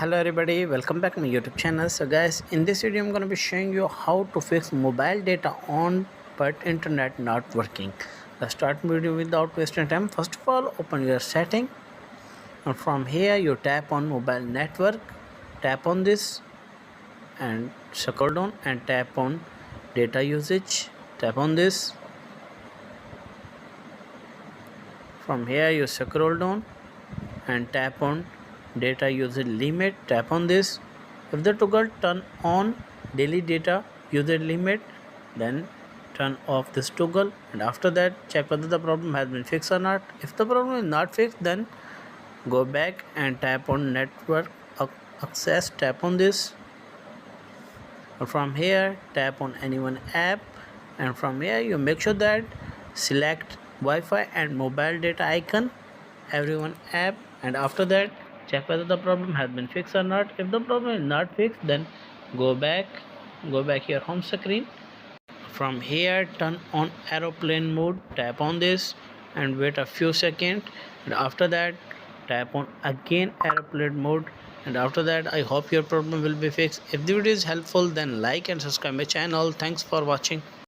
Hello everybody, welcome back to my YouTube channel. So guys, in this video I'm going to be showing you how to fix mobile data on but internet not working. Let's start video without wasting time. First of all, open your setting, and from here you tap on mobile network, tap on this and scroll down and tap on data usage, tap on this. From here you scroll down and tap on data usage limit, tap on this. If the toggle turn on daily data usage limit, then turn off this toggle, and after that check whether the problem has been fixed or not. If the problem is not fixed, then go back and tap on network access, tap on this. From here tap on any one app, and from here you make sure that select Wi-Fi and mobile data icon, everyone app, and after that check whether the problem has been fixed or not. If the problem is not fixed, then go back your home screen. From here turn on aeroplane mode, tap on this and wait a few seconds, and after that tap on again aeroplane mode, and after that I hope your problem will be fixed. If the video is helpful, then like and subscribe my channel. Thanks for watching.